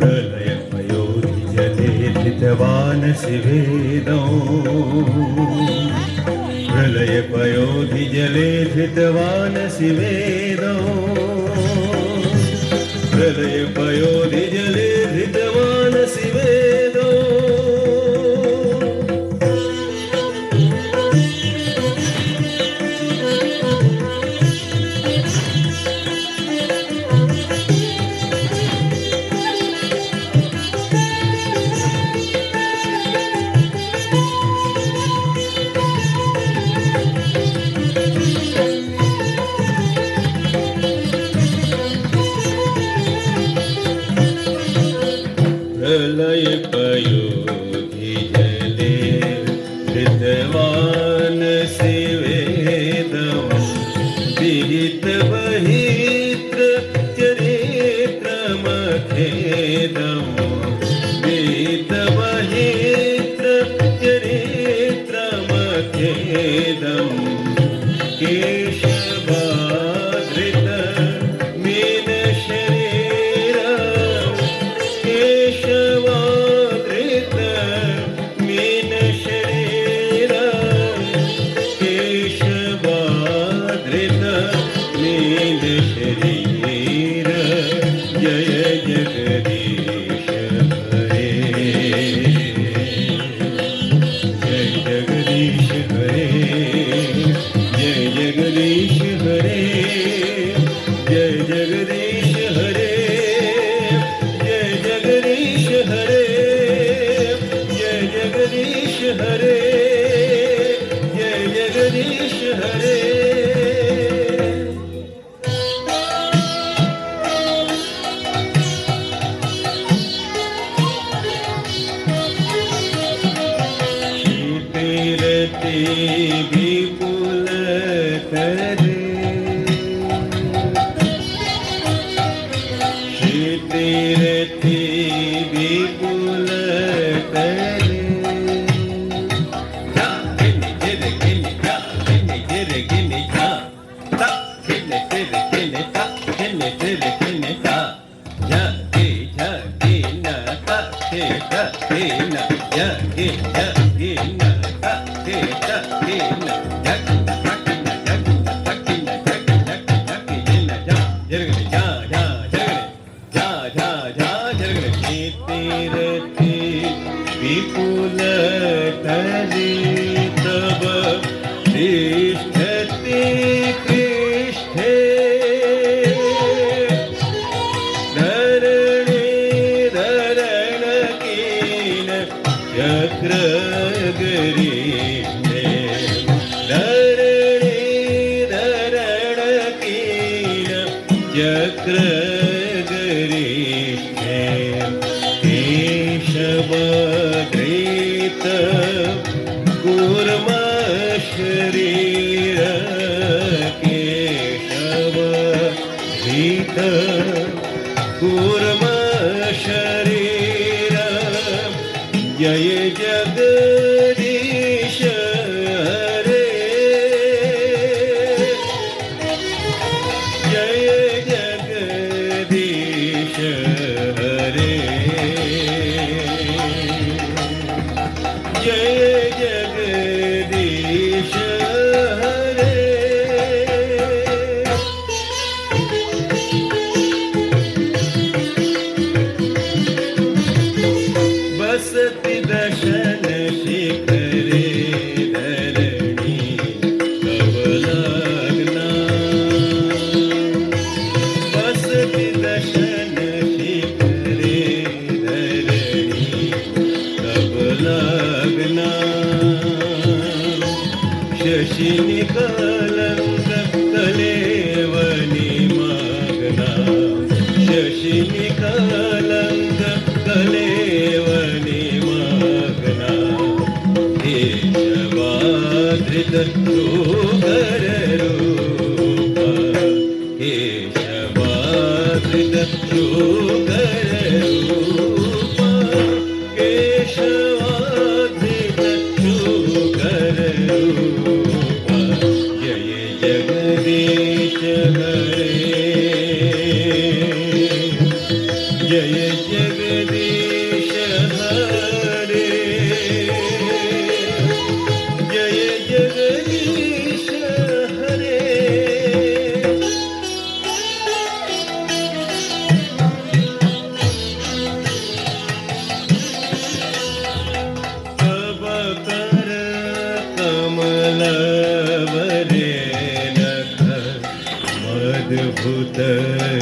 प्रलय पयोधि जले धृतवानसि वेदो प्रलय पयोधि जले धृतवानसि वेदो प्रलय पयोधि जले धृतवानसि वेदम् विहित बहित्र चरित्रमखेदम् विहित बहित्र चरित्रमखेदम् केशवाधृत मीन शरीर केशवाधृत मीन शरीर केशवाधृत मीन शरीर जय जगदीश हरे जय जगदीश हरे जय जगदीश हरे जय जगदीश हरे जय जगदीश हरे जय जगदीश हरे जय जगदीश हरे शीतिरति विपुल करे शीतिरति विपुल करे जा गिनी गिरे गिनी जा गिनी गिरे गिनी जा ता गिनी गिरे गिनी ता गिनी गिरे गिनी ता जा गी न ता गे न जा गी न ता गे न जग तकिन जग तकिन जग जग तकिन जा जरगले जा जा जरगले जा जा जा जरगले शीतिरति विपुल तरे तब तिष्ठति कृष्णे धरणे धरणकीन चक्र गरीष्णे धरणे धरणकीन चक्र गरीष्णे केशवधृत कूर्म शरीर केशवधृत कूर्म शरीर जय जगदीश हरे जय जगदीश हरे जय जगदीश हरे शशिनि कलंक कलेवनी मग्ना शशिनि कलंक कलेवनी मग्ना केशवाधृत शोकर रूप केशवाधृत शोकर रूप केशवाधृत शोकर रूप जय जगदीश हरे जय जगदीश हरे जय जगदीश हरे तब कर कमल वरे नख मद्भुत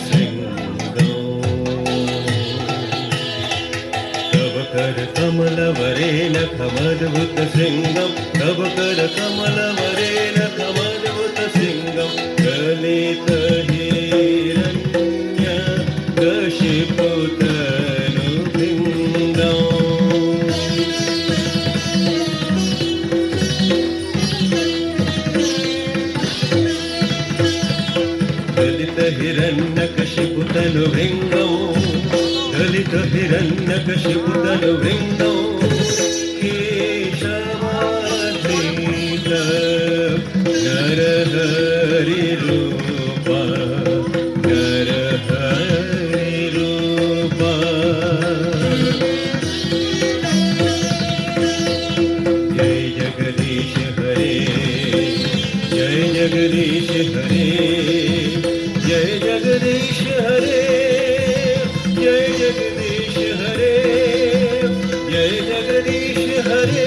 सिंगो तब कर कमल वरे नख मद्भुत सिंगम तब कर कमल वरे नख मद्भुत सिंगम गलित हिरण्य कशिपुतनु भिंगम दलित हिरण्यकशिपुतनु भृङ्गौ दलित हिरण्यकशिपुतनु भृङ्गौ केशवाधृत नरहरिरूप नरहरिरूप जय जगदीश हरे जय जगदीश हरे जय जगदीश हरे जय जगदीश हरे जय जगदीश हरे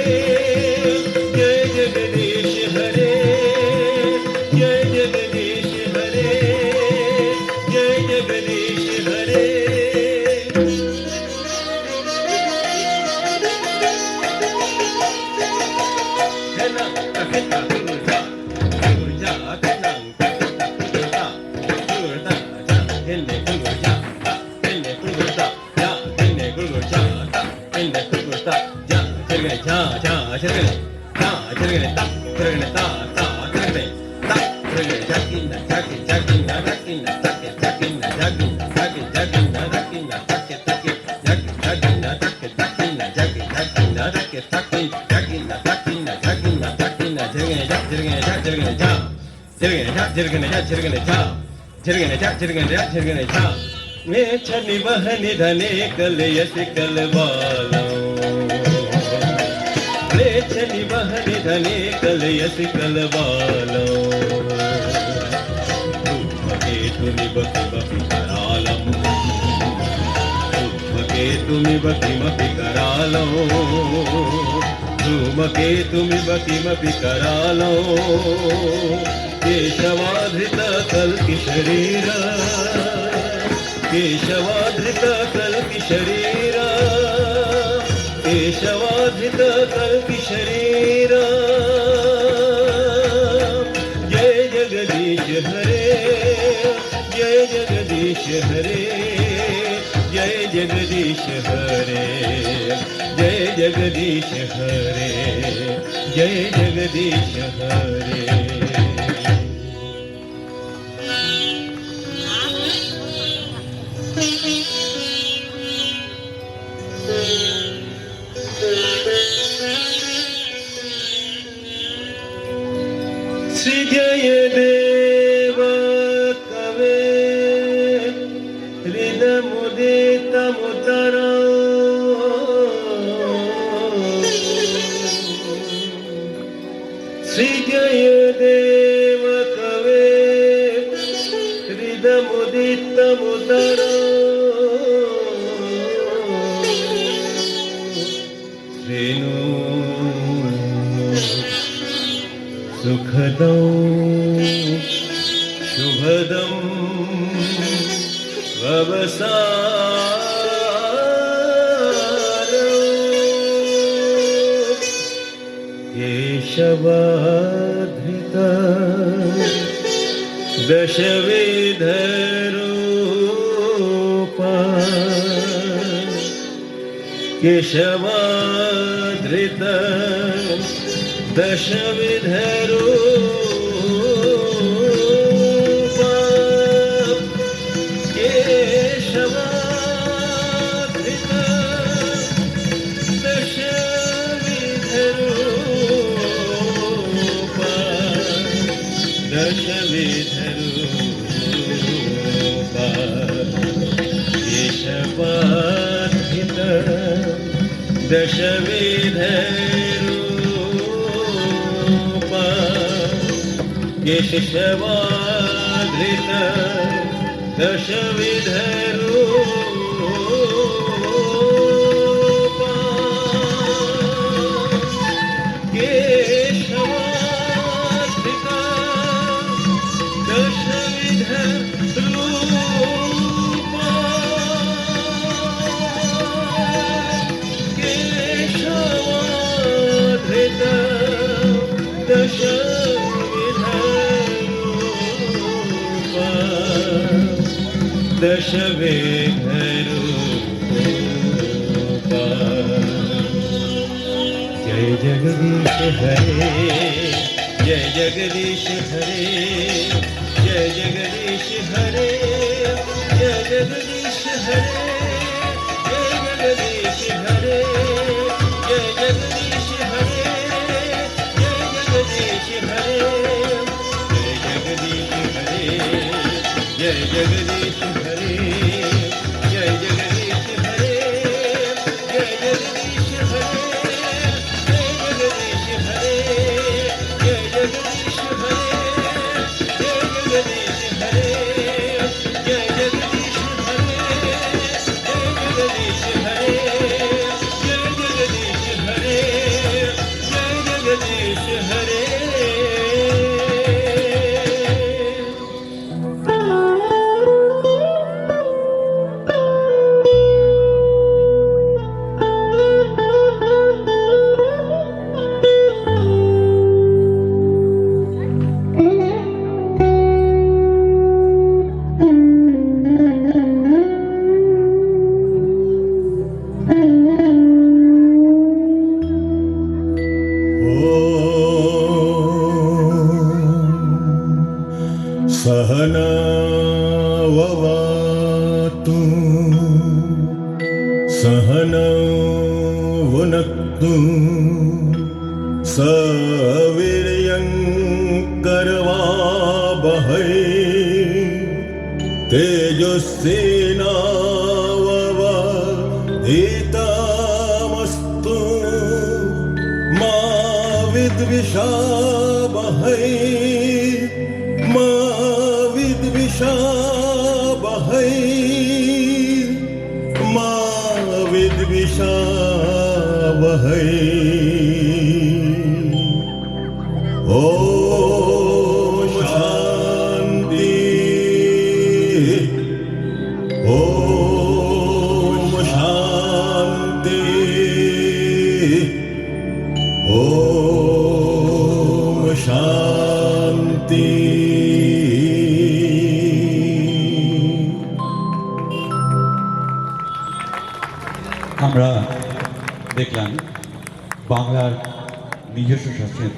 जय जगदीश हरे जय जगदीश हरे जय जगदीश हरे छनि बहनि धने कलयसि कलबालो छनि बहनि धने कलयसि कलबालो धूमकेतुमिव किमपि करालम् धूमकेतुमिव किमपि करालो धूमकेतुमिव किमपि करालो केशवाधृत कल्कि शरीर केशवाधृत कल्कि शरीर केशवाधृत कल्कि शरीर जय जगदीश हरे जय जगदीश हरे जय जगदीश हरे जय जगदीश हरे जय जगदीश हरे श्री जय देव कवे हृदमुदित मुदर श्री जय देव कवे हृदमुदित मुदर श्रेणु सुखदं शुभदं ववसारं केशवाधृत दशविधरूपा केशवाधृत दशविधरूपा केशवाधृत दशविधरूपा दशविधरूपा केशवाधृत दशविधरूपा केशवाधृत दशविधरूपा केशवाधृत दशविधरूपा केशवाधृत दशविधरूपा दशविधरूपा जय जगदीश हरे जय जगदीश हरे जय जगदीश हरे जय जगदीश हरे जय जगदीश हरे जय जगदीश हरे जय जगदीश हरे जय जगदीश हरे जय जगदीश हरे जय जगदीश हरे जय जगदीश हरे सहनावतु सहनवुनक्तु सवीर्यङ्करवावहै तेजस्विनावधीतमस्तु मा विद्विषावहै मा विद्विषावहै मा विद्विषावहै ॐ शान्ति ॐ शान्ति ॐ शान्ति আমরা দেখলাম বাংলার নিজস্ব শাস্ত্রীয়